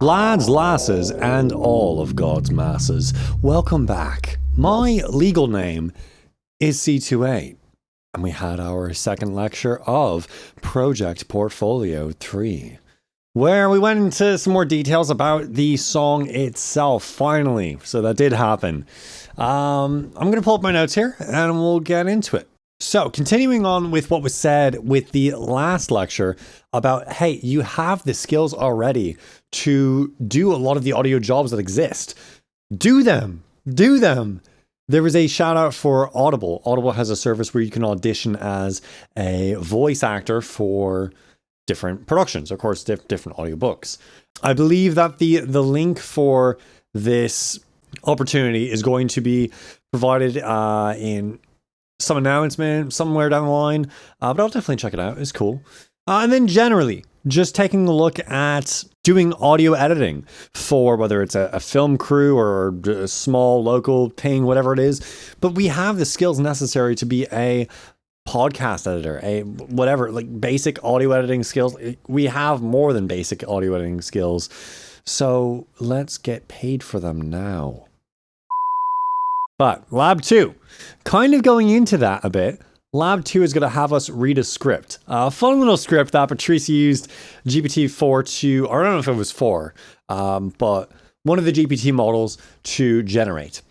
Lads, lasses, and all of God's masses, welcome back. My legal name is C28, and we had our second lecture of Project Portfolio 3, where we went into some more details about the song itself, finally. So that did happen. I'm going to pull up my notes here, and we'll get into it. So, continuing on with what was said with the last lecture about, hey, you have the skills already to do a lot of the audio jobs that exist. Do them. Do them. There was a shout out for Audible. Audible has a service where you can audition as a voice actor for different productions, of course, different audiobooks. I believe that the link for this opportunity is going to be provided in some announcement somewhere down the line, but I'll definitely check it out. It's cool. And then generally, just taking a look at doing audio editing for whether it's a film crew or a small local thing, whatever it is. But we have the skills necessary to be a podcast editor, a whatever, like basic audio editing skills. We have more than basic audio editing skills. So let's get paid for them now. But Lab 2, kind of going into that a bit, Lab 2 is going to have us read a script. A fun little script that Patricia used GPT-4 to, or I don't know if it was 4, but one of the GPT models to generate.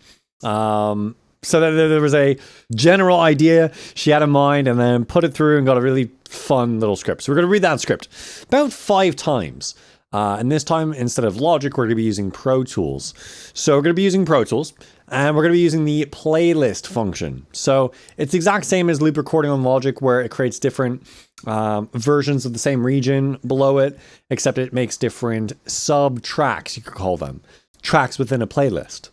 So there was a general idea she had in mind and then put it through and got a really fun little script. So we're going to read that script about 5 times. And this time, instead of Logic, we're going to be using Pro Tools. So we're going to be using Pro Tools, and we're going to be using the playlist function. So it's the exact same as loop recording on Logic, where it creates different versions of the same region below it, except it makes different sub-tracks, you could call them, tracks within a playlist.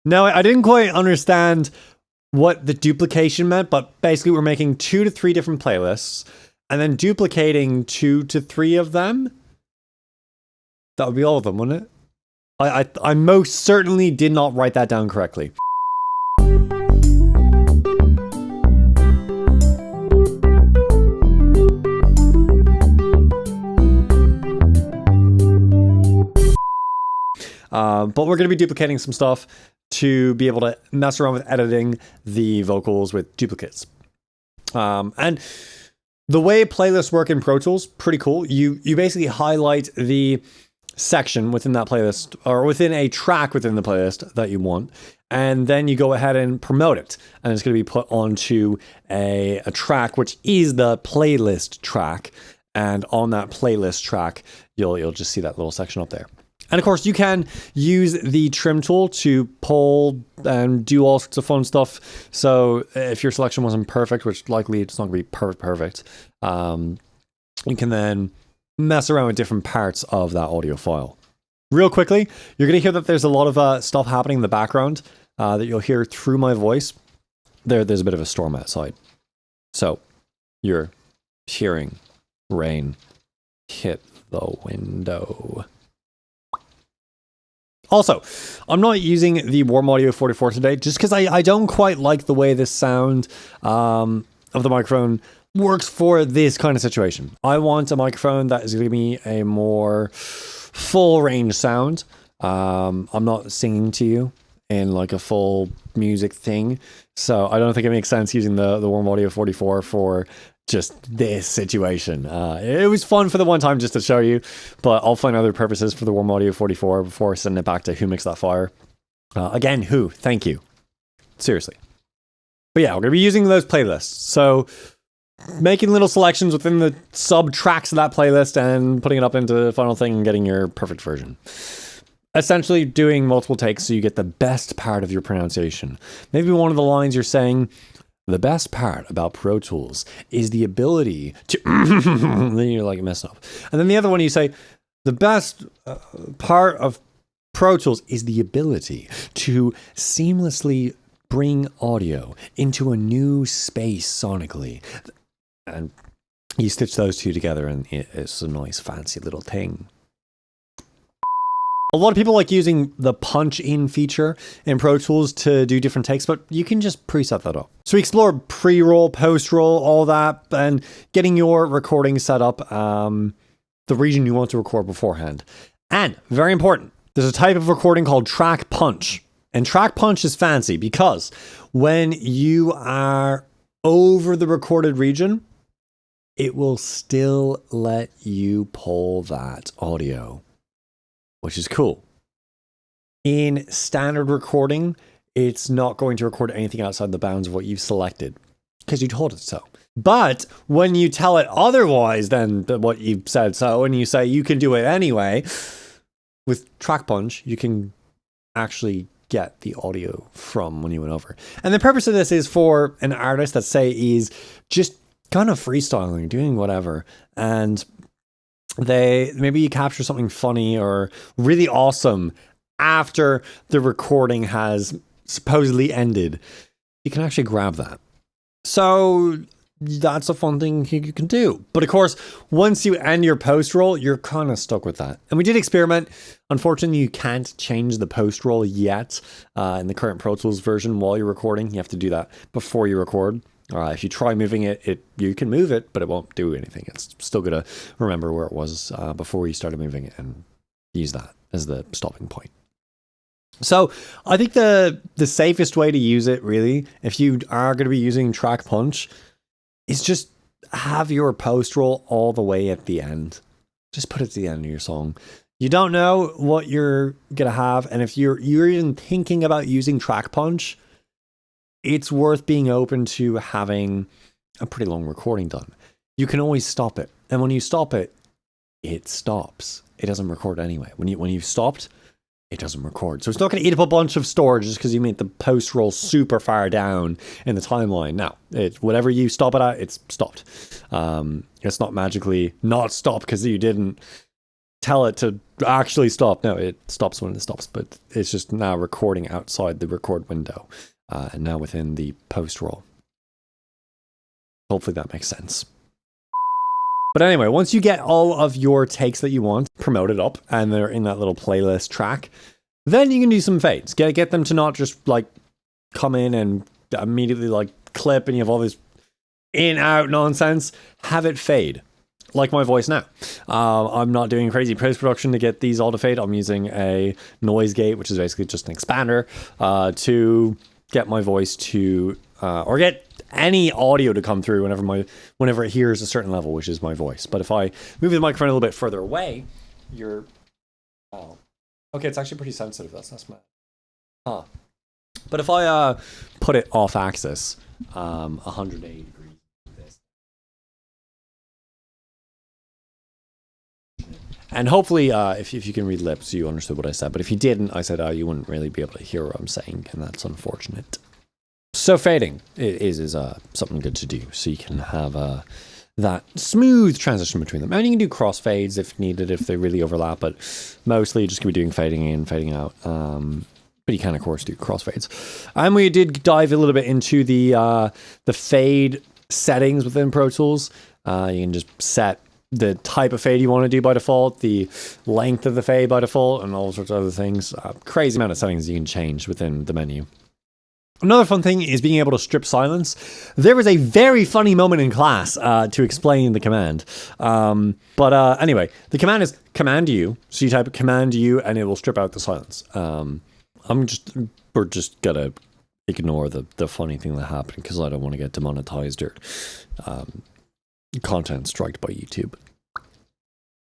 Now, I didn't quite understand what the duplication meant, but basically we're making 2 to 3 different playlists, and then duplicating 2 to 3 of them. That would be all of them, wouldn't it? I most certainly did not write that down correctly. But we're going to be duplicating some stuff to be able to mess around with editing the vocals with duplicates. And the way playlists work in Pro Tools, pretty cool. You basically highlight the section within that playlist or within a track within the playlist that you want, and then you go ahead and promote it, and it's going to be put onto a track which is the playlist track, and on that playlist track you'll just see that little section up there. And of course you can use the trim tool to pull and do all sorts of fun stuff. So if your selection wasn't perfect, which likely it's not going to be perfect, you can then mess around with different parts of that audio file. Real quickly, you're going to hear that there's a lot of stuff happening in the background that you'll hear through my voice. There's a bit of a storm outside. So you're hearing rain hit the window. Also, I'm not using the Warm Audio 44 today just because I don't quite like the way this sound of the microphone works for this kind of situation. I want a microphone that is going to be a more full range sound. I'm not singing to you in like a full music thing, so I don't think it makes sense using the Warm Audio 44 for just this situation. It was fun for the one time just to show you, but I'll find other purposes for the Warm Audio 44 before sending it back to Who Mixed That Fire. Again, Who, thank you. Seriously. But yeah, we're going to be using those playlists. So making little selections within the sub tracks of that playlist and putting it up into the final thing and getting your perfect version. Essentially doing multiple takes so you get the best part of your pronunciation. Maybe one of the lines you're saying, the best part about Pro Tools is the ability to, then you're like messing up. And then the other one you say, the best part of Pro Tools is the ability to seamlessly bring audio into a new space sonically. And you stitch those two together and it's a nice fancy little thing. A lot of people like using the punch in feature in Pro Tools to do different takes, but you can just preset that up. So we explore pre-roll, post-roll, all that, and getting your recording set up, the region you want to record beforehand. And very important, there's a type of recording called track punch. And track punch is fancy because when you are over the recorded region, it will still let you pull that audio, which is cool. In standard recording, it's not going to record anything outside the bounds of what you've selected because you told it so. But when you tell it otherwise than what you said so, and you say you can do it anyway, with track punch, you can actually get the audio from when you went over. And the purpose of this is for an artist that, say, is just kind of freestyling, doing whatever, and maybe you capture something funny or really awesome after the recording has supposedly ended. You can actually grab that. So that's a fun thing you can do. But of course, once you end your post roll, you're kind of stuck with that. And we did experiment. Unfortunately, you can't change the post roll yet in the current Pro Tools version while you're recording. You have to do that before you record. If you try moving it, you can move it, but it won't do anything. It's still going to remember where it was before you started moving it and use that as the stopping point. So I think the safest way to use it, really, if you are going to be using track punch, is just have your post roll all the way at the end. Just put it at the end of your song. You don't know what you're going to have. And if you're even thinking about using track punch, it's worth being open to having a pretty long recording done. You can always stop it. And when you stop it, it stops. It doesn't record anyway. When you've stopped, it doesn't record. So it's not going to eat up a bunch of storage just because you made the post roll super far down in the timeline. No, whatever you stop it at, it's stopped. It's not magically not stopped because you didn't tell it to actually stop. No, it stops when it stops, but it's just now recording outside the record window and now within the post roll. Hopefully that makes sense. But anyway, once you get all of your takes that you want promoted up and they're in that little playlist track, then you can do some fades. Get them to not just like come in and immediately like clip and you have all this in-out nonsense. Have it fade. Like my voice now. I'm not doing crazy post-production to get these all to fade. I'm using a noise gate, which is basically just an expander, to get my voice to, or get any audio to come through whenever it hears a certain level, which is my voice. But if I move the microphone a little bit further away, okay, it's actually pretty sensitive. That's mad. But if I put it off axis, 180 degrees. And hopefully, if you can read lips, you understood what I said. But if you didn't, I said, you wouldn't really be able to hear what I'm saying, and that's unfortunate. So fading is something good to do, so you can have that smooth transition between them. And you can do crossfades if needed, if they really overlap, but mostly you're just going to be doing fading in, fading out. But you can, of course, do crossfades. And we did dive a little bit into the fade settings within Pro Tools. You can just set the type of fade you want to do by default, the length of the fade by default, and all sorts of other things. Crazy amount of settings you can change within the menu. Another fun thing is being able to strip silence. There was a very funny moment in class to explain the command. But anyway, the command is command U. So you type command U and it will strip out the silence. We're just gonna ignore the funny thing that happened because I don't want to get demonetized or content striked by YouTube.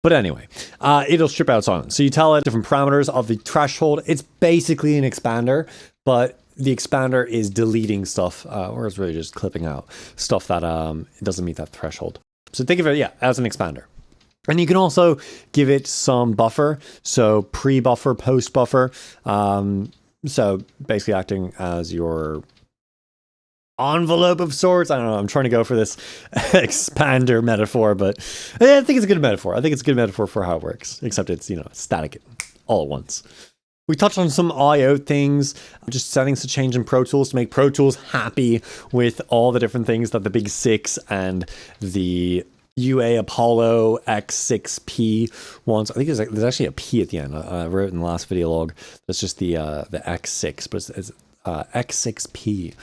But anyway, it'll strip out silence. So you tell it different parameters of the threshold. It's basically an expander, but the expander is deleting stuff, or it's really just clipping out stuff that doesn't meet that threshold. So think of it, as an expander. And you can also give it some buffer, so pre-buffer, post-buffer. So basically acting as your envelope of sorts. I don't know, I'm trying to go for this expander metaphor, but I think it's a good metaphor. I think it's a good metaphor for how it works, except it's, static all at once. We touched on some I/O things, just settings to change in Pro Tools to make Pro Tools happy with all the different things that the Big 6 and the UA Apollo X6P wants. I think there's actually a P at the end. I wrote in the last video log. That's just the X6, but it's X6P.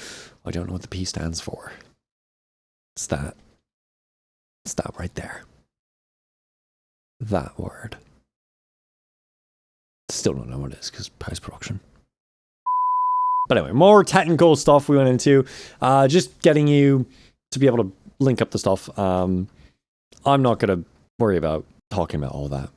I don't know what the P stands for. It's that. It's that right there. That word. Still don't know what it is because post-production. But anyway, more technical stuff we went into. Just getting you to be able to link up the stuff. I'm not going to worry about talking about all that.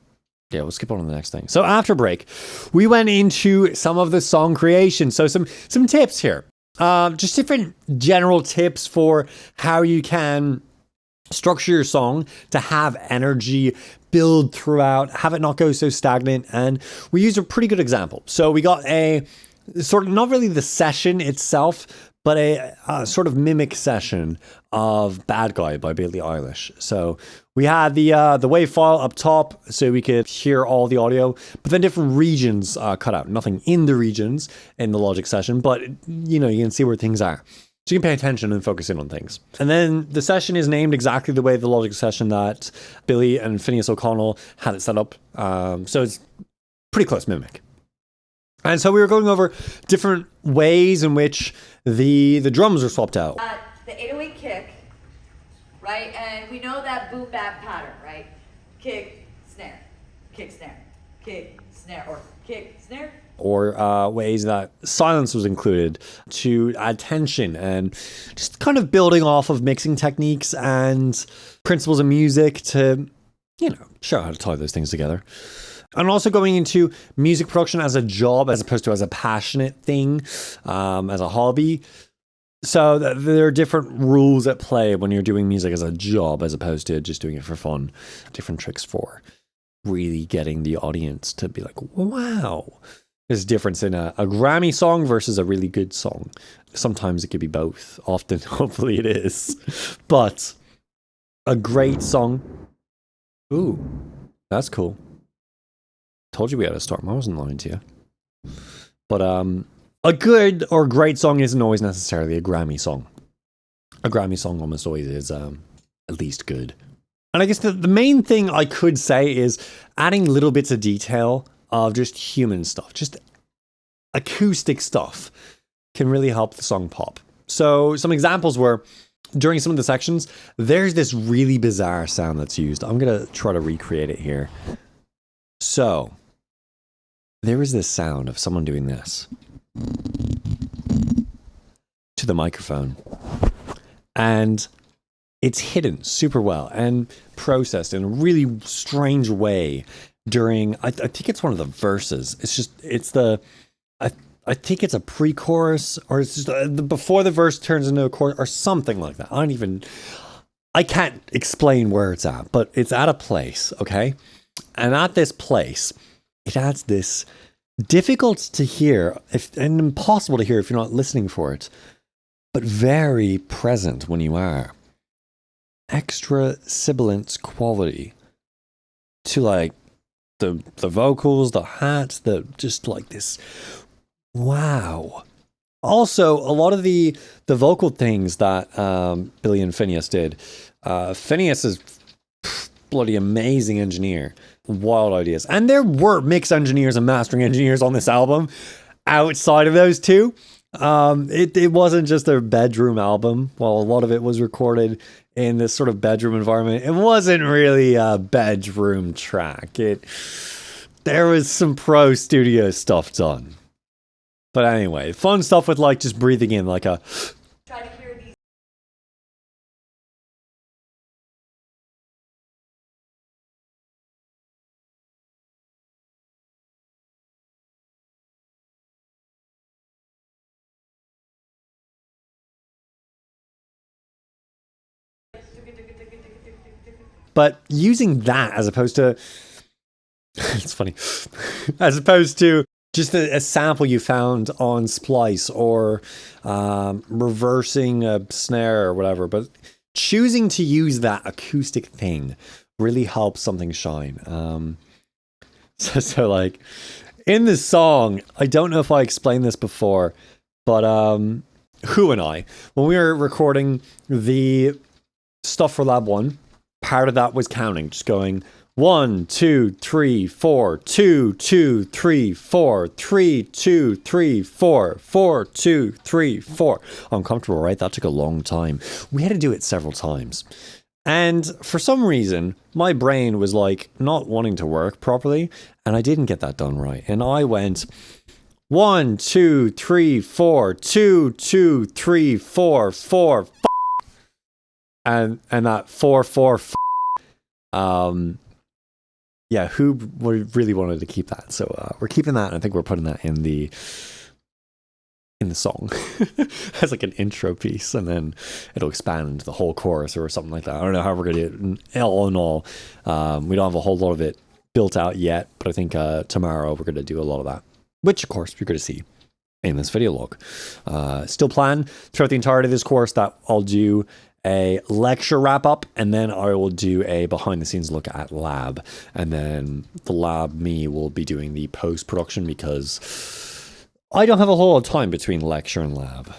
Yeah, we'll skip on to the next thing. So after break, we went into some of the song creation. So some tips here. Just different general tips for how you can structure your song to have energy, build throughout, have it not go so stagnant. And we used a pretty good example. So we got a sort of, not really the session itself, but a sort of mimic session of Bad Guy by Billie Eilish. So we had the WAV file up top so we could hear all the audio, but then different regions cut out. Nothing in the regions in the Logic session, but you know, you can see where things are. So you can pay attention and focus in on things. And then the session is named exactly the way the Logic session that Billy and Phineas O'Connell had it set up. So it's pretty close mimic. And so we were going over different ways in which the drums are swapped out. The 808 kick, right? And we know that boom bap pattern, right? Kick, snare, kick, snare, kick, snare, or kick, snare. Or ways that silence was included to add tension, and just kind of building off of mixing techniques and principles of music to, you know, show how to tie those things together. And also going into music production as a job as opposed to as a passionate thing, as a hobby. So there are different rules at play when you're doing music as a job as opposed to just doing it for fun. Different tricks for really getting the audience to be like, wow. There's a difference in a Grammy song versus a really good song. Sometimes it could be both. Often, hopefully it is. But a great song. Ooh, that's cool. Told you we had a storm. I wasn't lying to you. But a good or great song isn't always necessarily a Grammy song. A Grammy song almost always is at least good. And I guess the main thing I could say is adding little bits of detail of just human stuff, just acoustic stuff can really help the song pop. So some examples were during some of the sections, there's this really bizarre sound that's used. I'm going to try to recreate it here. So there is this sound of someone doing this to the microphone, and it's hidden super well and processed in a really strange way during, I think it's one of the verses. I think it's a pre-chorus, or it's just before the verse turns into a chorus or something like that. I can't explain where it's at, but it's at a place, okay? And at this place, it adds this difficult to hear and impossible to hear if you're not listening for it, but very present when you are. Extra sibilant quality to like the vocals, the hats, the just like this. Wow. Also, a lot of the vocal things that Billy and Phineas did. Phineas is bloody amazing engineer. Wild ideas. And there were mix engineers and mastering engineers on this album outside of those two. It wasn't just a bedroom album. While a lot of it was recorded in this sort of bedroom environment, it wasn't really a bedroom track. There was some pro studio stuff done. But anyway, fun stuff with like just breathing in like a... Try to hear these. But using that as opposed to... It's funny. As opposed to just a sample you found on Splice or reversing a snare or whatever. But choosing to use that acoustic thing really helps something shine. So like in this song, I don't know if I explained this before, but Who and I, when we were recording the stuff for Lab 1, part of that was counting, just going 1, 2, 3, 4, 2, 2, 3, 4, 3, 2, 3, 4, 4, 2, 3, 4. Uncomfortable, right? That took a long time. We had to do it several times. And for some reason, my brain was like not wanting to work properly, and I didn't get that done right. And I went 1, 2, 3, 4, 2, 2, 3, 4, 4, and that 4, 4, yeah, who really wanted to keep that? So we're keeping that, and I think we're putting that in the song as like an intro piece, and then it'll expand into the whole chorus or something like that. I don't know how we're gonna do it. All in all, we don't have a whole lot of it built out yet, but I think tomorrow we're gonna do a lot of that, which of course you're gonna see in this video log. Still plan throughout the entirety of this course that I'll do a lecture wrap up, and then I will do a behind the scenes look at lab, and then the lab me will be doing the post production, because I don't have a whole lot of time between lecture and lab.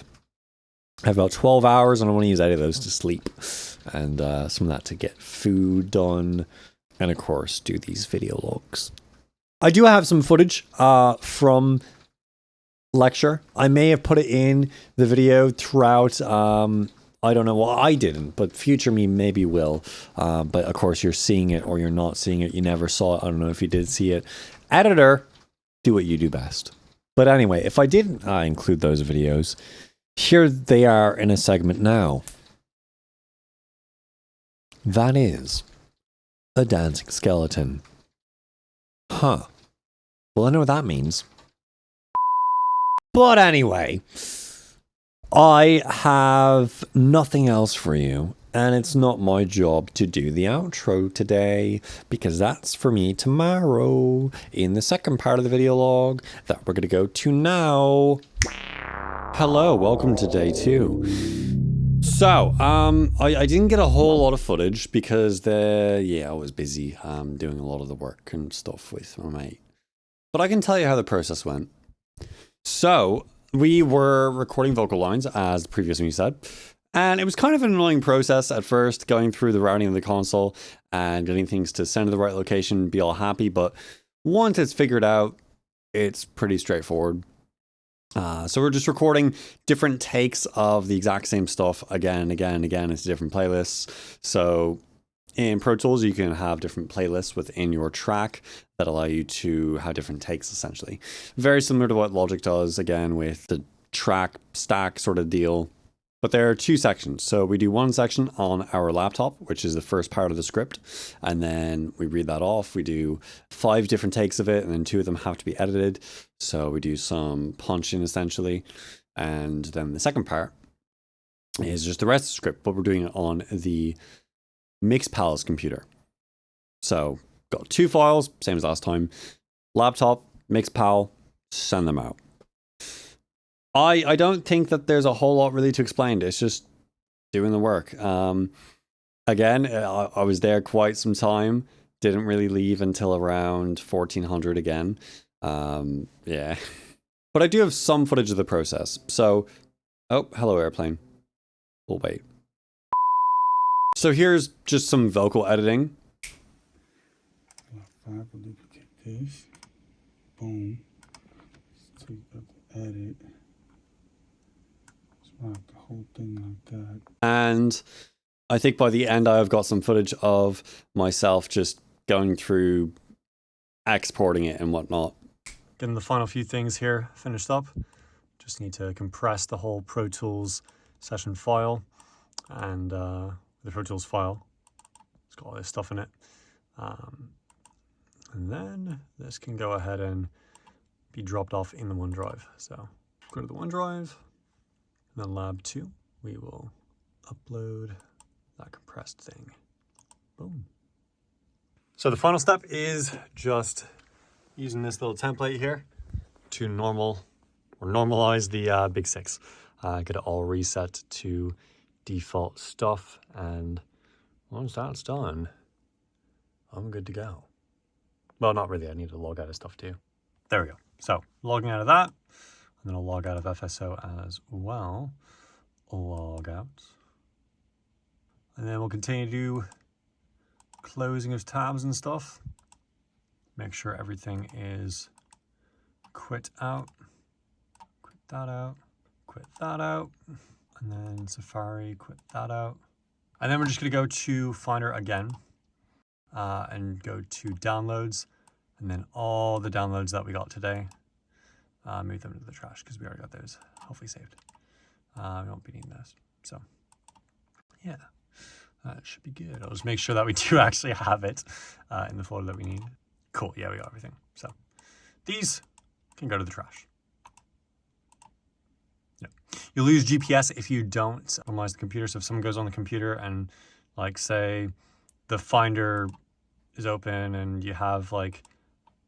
I have about 12 hours, and I want to use 8 of those to sleep, and some of that to get food done, and of course do these video logs. I do have some footage from lecture. I may have put it in the video throughout. I don't know. Well, I didn't, but future me maybe will. But of course, you're seeing it or you're not seeing it. You never saw it. I don't know if you did see it. Editor, do what you do best. But anyway, if I didn't include those videos, here they are in a segment now. That is a dancing skeleton. Huh. Well, I know what that means. But anyway, I have nothing else for you, and it's not my job to do the outro today, because that's for me tomorrow in the second part of the video log that we're going to go to now. Hello, welcome to day 2. So, I didn't get a whole lot of footage because I was busy doing a lot of the work and stuff with my mate. But I can tell you how the process went. So, we were recording vocal lines, as previously said, and it was kind of an annoying process at first, going through the routing of the console and getting things to send to the right location, be all happy, but once it's figured out, it's pretty straightforward. So we're just recording different takes of the exact same stuff again and again and again into different playlists. So in Pro Tools, you can have different playlists within your track that allow you to have different takes, essentially. Very similar to what Logic does, again, with the track stack sort of deal. But there are 2 sections. So we do one section on our laptop, which is the first part of the script. And then we read that off. We do 5 different takes of it, and then 2 of them have to be edited. So we do some punching, essentially. And then the second part is just the rest of the script, but we're doing it on the Mixpal's computer. So got 2 files, same as last time. Laptop, Mixpal, send them out. I don't think that there's a whole lot really to explain. It's just doing the work. Again, I was there quite some time. Didn't really leave until around 1400 again. Yeah. But I do have some footage of the process. So, oh, hello airplane. We'll wait. So here's just some vocal editing. 5 will duplicate this. Boom. Let's take out the edit. Like the whole thing like that. And I think by the end I've got some footage of myself just going through exporting it and whatnot. Getting the final few things here finished up. Just need to compress the whole Pro Tools session file, and the Pro Tools file, it's got all this stuff in it. And then this can go ahead and be dropped off in the OneDrive. So go to the OneDrive. And then lab 2, we will upload that compressed thing. Boom. So the final step is just using this little template here to normalize the Big 6. Get it all reset to default stuff, and once that's done, I'm good to go. Well, not really, I need to log out of stuff too. There we go. So logging out of that. And then I'll log out of FSO as well. Log out. And then we'll continue to do closing of tabs and stuff. Make sure everything is quit out. Quit that out. Quit that out. And then Safari, quit that out. And then we're just gonna go to Finder again and go to downloads, and then all the downloads that we got today, move them into the trash because we already got those hopefully saved. We won't be needing those. So yeah, that should be good. I'll just make sure that we do actually have it in the folder that we need. Cool, yeah, we got everything. So these can go to the trash. Yeah. You'll lose GPS if you don't analyze the computer. So if someone goes on the computer and like say the Finder is open and you have like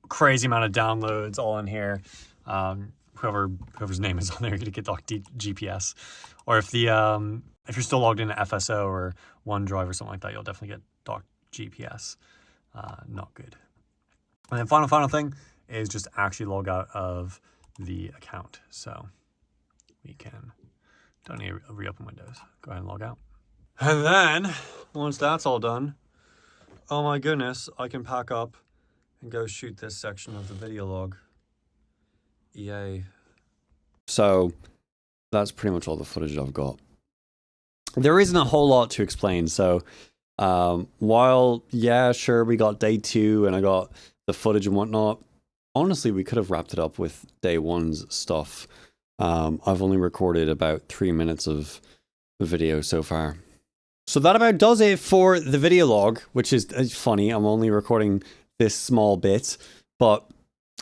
crazy amount of downloads all in here, whoever's name is on there, you're gonna get docked GPS. Or if the if you're still logged into FSO or OneDrive or something like that, you'll definitely get docked GPS. Not good. And then final thing is just actually log out of the account. So we don't need to reopen Windows. Go ahead and log out. And then once that's all done, oh my goodness, I can pack up and go shoot this section of the video log. Yay. So that's pretty much all the footage I've got. There isn't a whole lot to explain. So while, yeah, sure, we got day 2 and I got the footage and whatnot, honestly, we could have wrapped it up with day 1's stuff. I've only recorded about 3 minutes of video so far. So that about does it for the video log, which is funny. I'm only recording this small bit, but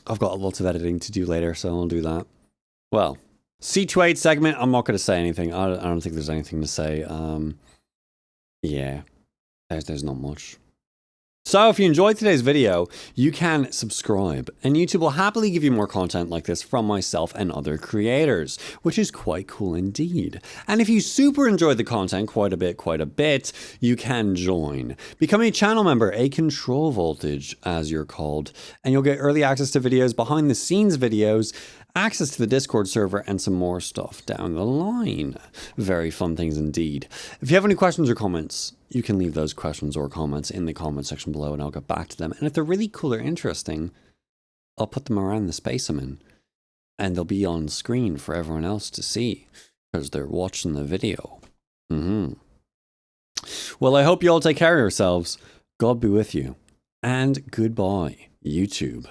I've got lots of editing to do later, so I'll do that. Well, C28 segment, I'm not going to say anything. I don't think there's anything to say. Yeah, there's not much. So if you enjoyed today's video, you can subscribe, and YouTube will happily give you more content like this from myself and other creators, which is quite cool indeed. And if you super enjoyed the content quite a bit, you can join. Become a channel member, a control voltage as you're called, and you'll get early access to videos, behind the scenes videos, access to the Discord server, and some more stuff down the line. Very fun things indeed. If you have any questions or comments, you can leave those questions or comments in the comment section below and I'll get back to them. And if they're really cool or interesting, I'll put them around the space I'm in. And they'll be on screen for everyone else to see because they're watching the video. Well, I hope you all take care of yourselves. God be with you. And goodbye, YouTube.